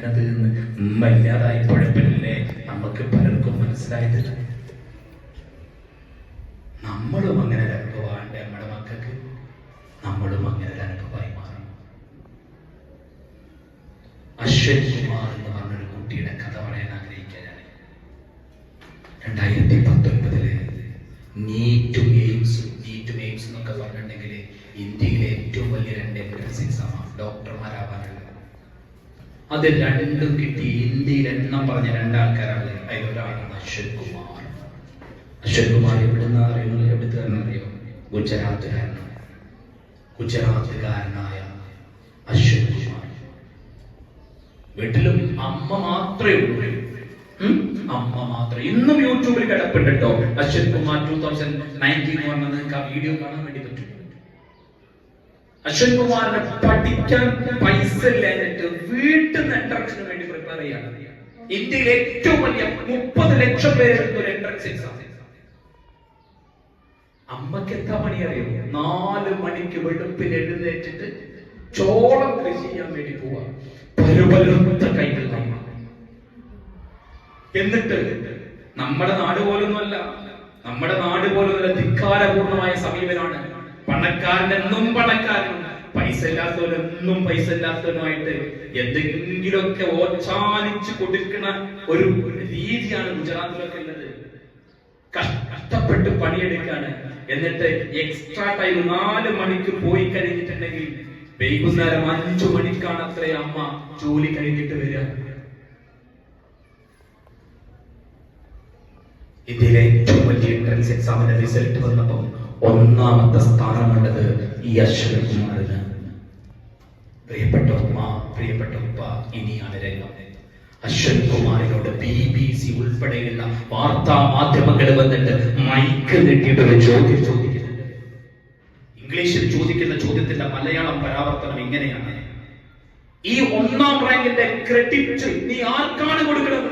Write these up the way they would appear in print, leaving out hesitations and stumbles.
വന്നത് എന്ന് ഉമ്മ ഇല്ലാതായപ്പോഴല്ലേ നമുക്ക് പലർക്കും മനസ്സിലായത്. നമ്മളും അങ്ങനെ ഒരു അനുഭവമാണ് നമ്മുടെ മക്കൾക്ക്, നമ്മളും അങ്ങനെ ഒരു അനുഭവമായി മാറും. അശ്വൻ കുമാർ എന്ന് പറഞ്ഞൊരു കുട്ടിയുടെ കഥ പറയാൻ ആഗ്രഹിക്കുകയാണ്. 2019 നീറ്റും എയിംസും എന്നൊക്കെ പറഞ്ഞിട്ടുണ്ടെങ്കിൽ ഇന്ത്യയിലെ ഏറ്റവും വലിയ 2 എൻട്രൻസ് എക്സാമാണ് ഡോക്ടർമാരാവാനുള്ളത്. അത് രണ്ടും കിട്ടി ഇന്ത്യയിൽ എണ്ണം പറഞ്ഞ 2 ആൾക്കാരാണ്. അതിലൊരാളാണ് അശ്വൻ കുമാർ. അശ്വൻ കുമാർ എവിടുന്നാ അറിയുന്നത്? എവിടുത്തുകാരനറിയോ? ഗുജറാത്തുകാരനായ അശ്വൻ കുമാർ. വീട്ടിലും അമ്മ മാത്രമേ ഉള്ളൂ, അമ്മ മാത്രം. ഇന്നും യൂട്യൂബിൽ കിടപ്പുണ്ടോ അശ്വൻ കുമാർ 2019 പറഞ്ഞ നിങ്ങൾക്ക് ആ വീഡിയോ കാണാൻ വേണ്ടി പറ്റും. അശ്വൻ കുമാറിനെ പഠിക്കാൻ പൈസ ഇല്ലാഞ്ഞിട്ട് വീട്ടിൽ നിന്ന് എൻട്രൻസിന് വേണ്ടി പ്രിപ്പയർ ചെയ്യാണ്. ഇന്ത്യയിലെ ഏറ്റവും വലിയ 30 ലക്ഷം പേരുടെ ഒരു എൻട്രൻസ് എക്സാം. അമ്മക്ക് എന്താ പണി അറിയോ? 4 മണിക്ക് വെളുപ്പിൽ എഴുന്നേറ്റിട്ട് ചോളം കൃഷി ചെയ്യാൻ വേണ്ടി പോവാ. പരുപരുത്ത കൈകൾ അമ്മ. എന്നിട്ട് നമ്മുടെ നാട് പോലൊന്നുമല്ല, നമ്മുടെ നാട് പോലൊന്നുമല്ല, ധിക്കാരപൂർണമായ സമീപനമാണ്. പണക്കാരനെന്നും പണക്കാരനും, പൈസ ഇല്ലാത്തവരെന്നും പൈസ ഇല്ലാത്തവനുമായിട്ട് എന്തെങ്കിലുമൊക്കെ ഓച്ചാനിച്ച് കൊടുക്കുന്ന ഒരു രീതിയാണ് ഗുജറാത്തിലൊക്കെ ഉള്ളത്. കഷ്ടപ്പെട്ട് പണിയെടുക്കാണ്. എന്നിട്ട് എക്സ്ട്രാ ടൈം 4 മണിക്ക് പോയി കഴിഞ്ഞിട്ടുണ്ടെങ്കിൽ വൈകുന്നേരം 5 മണിക്കാണ് അത്ര അമ്മ ജോലി കഴിഞ്ഞിട്ട് വരിക. ഇന്ത്യയിലെ ഏറ്റവും വലിയ എൻട്രൻസ് എക്സാമിന്റെ റിസൾട്ട് വന്നപ്പോൾ 1ാമത്തെ സ്ഥാനമുള്ളത് ഈ അശ്വൻ കുമാറിന്. പ്രിയപ്പെട്ട ഉമ്മ, പ്രിയപ്പെട്ട ഉപ്പ, ഇനിയാണ് രംഗം. അശ്വൻ കുമാറിനോട് BBC ഉൾപ്പെടെയുള്ള വാർത്താ മാധ്യമങ്ങൾ വന്നിട്ട് മൈക്ക് നീട്ടിയിട്ട് ഒരു ചോദ്യം ചോദിക്കുന്നുണ്ട്. ഇംഗ്ലീഷിൽ ചോദിക്കുന്ന ചോദ്യത്തിന്റെ മലയാളം പരാവർത്തനം ഇങ്ങനെയാണ്: ഈ 1ാം റാങ്കിന്റെ ക്രെഡിറ്റ് നീ ആർക്കാണ് കൊടുക്കുന്നത്?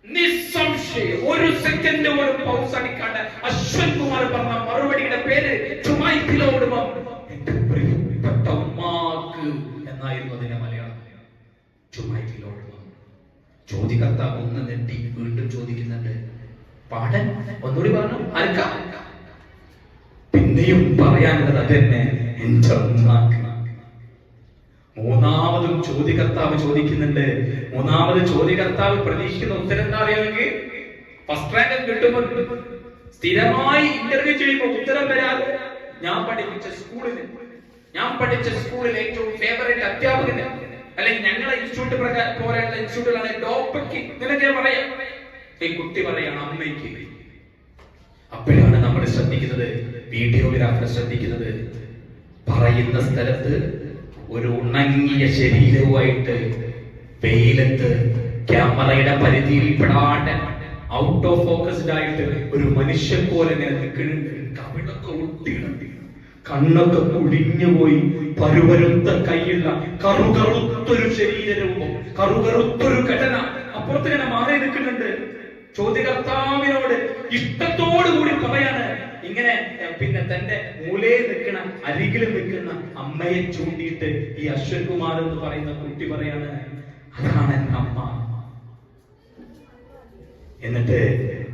നിസ്സംശയം 1 സെക്കൻഡ് പോലും പൗസ് അടിക്കാണ്ട് അശ്വൻ കുമാർ പറഞ്ഞ മറുപടിയുടെ പേര് ചുമൈത്തിലോടുമോ എന്റെ പ്രിയപ്പെട്ട ഉമ്മാക്ക് എന്നായിരുന്നു അതിന്റെ മലയാളം. ചുമൈത്തിലോടുമോ. ചോദ്യകർത്താവ് ഒന്ന് നെട്ടി വീണ്ടും ചോദിക്കുന്നുണ്ട്, പാടൻ ഒന്നുകൂടി പറഞ്ഞു ആർക്കാ? പിന്നെയും പറയാനുള്ളത് അതന്നെ, എന്റെ ഉമ്മാക്ക്. 3ാമതും ചോദ്യകർത്താവ് ചോദിക്കുന്നുണ്ട്. 3ാമത് ചോദ്യകർത്താവ് പ്രതീക്ഷിക്കുന്ന ഉത്തരം എന്താ അറിയാമെങ്കിൽ, ഫസ്റ്റ് റാങ്ക് കിട്ടുമ്പോൾ സ്ഥിരമായി ഇന്റർവ്യൂ ചെയ്യുമ്പോൾ ഉത്തരം വരാതെ ഞാൻ പഠിച്ച സ്കൂളിൽ ഏറ്റവും ഫേവറേറ്റ് അധ്യാപകന്, അല്ലെങ്കിൽ ഞങ്ങളെ ഇൻസ്റ്റിറ്റ്യൂട്ട് പോലെയുള്ള ഇൻസ്റ്റിറ്റ്യൂട്ടിലാണ് ടോപ്പിക്ക് നിനക്ക് പറയാം. ഈ കുട്ടി പറയാണ് അമ്മയ്ക്ക്. അപ്പോഴാണ് നമ്മൾ ശ്രദ്ധിക്കുന്നത്, വീഡിയോഗ്രാഫർ ശ്രദ്ധിക്കുന്നത്, പറയുന്ന സ്ഥലത്ത് ഒരു ഉണങ്ങിയ ശരീരവുമായിട്ട് വെയിലത്ത് ക്യാമറയുടെ പരിധിയിൽ പെടാണ്ട് ഔട്ട് ഓഫ് ഫോക്കസ്ഡ് ആയിട്ട് ഒരു മനുഷ്യൻ പോലെ നിൽക്കുന്നുണ്ട്. കവിടൊക്കെ ഒട്ടിയിടത്തി, കണ്ണൊക്കെ കുടിഞ്ഞുപോയി, പരുപരുത്ത കൈയുള്ള കറുകറുത്തൊരു ശരീരരൂപം, കറുകറുത്തൊരു ഘടന അപ്പുറത്തിങ്ങനെ മാറി നിൽക്കുന്നുണ്ട്. ചോദ്യകർത്താവിനോട് ഇഷ്ടത്തോടുകൂടി പറയാണ് ഇങ്ങനെ. പിന്നെ തന്റെ മൂലയിൽ നിൽക്കുന്ന, അരികിൽ നിൽക്കുന്ന അമ്മയെ ചൂണ്ടിയിട്ട് ഈ അശ്വൻ കുമാർ എന്ന് പറയുന്ന കുട്ടി പറയാണ്, അതാണ് എന്റെ അമ്മ. എന്നിട്ട്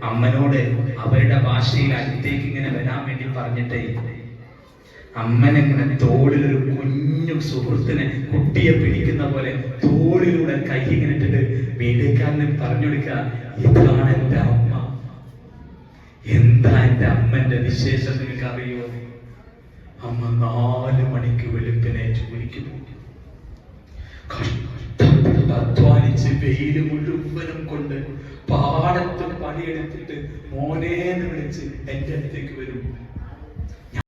അമ്മനോട് അവരുടെ ഭാഷയിൽ അടുത്തേക്ക് ഇങ്ങനെ വരാൻ വേണ്ടി പറഞ്ഞിട്ടേ അമ്മനെങ്ങനെ തോളിലൊരു കുഞ്ഞു സുഹൃത്തിനെ, കുട്ടിയെ പിടിക്കുന്ന പോലെ തോളിലൂടെ കൈ ഇങ്ങനെ ഇട്ടിട്ട് വീടുകാരനെ പറഞ്ഞുകൊടുക്കുക, ഇതാണ് എന്റെ അമ്മ. എന്താ എന്റെ അമ്മന്റെ വിശേഷം നിങ്ങൾക്ക് അറിയോ? അമ്മ 4 മണിക്ക് വെളുപ്പിനെ ജോലിക്ക് പോയി, കഷ്ടപ്പെട്ട് അധ്വാനിച്ച് വെയില് മുഴുവനും കൊണ്ട് പാടത്ത് പണിയെടുത്തിട്ട് മോനേന്ന് വിളിച്ച് എന്റെ അടുത്തേക്ക് വരും.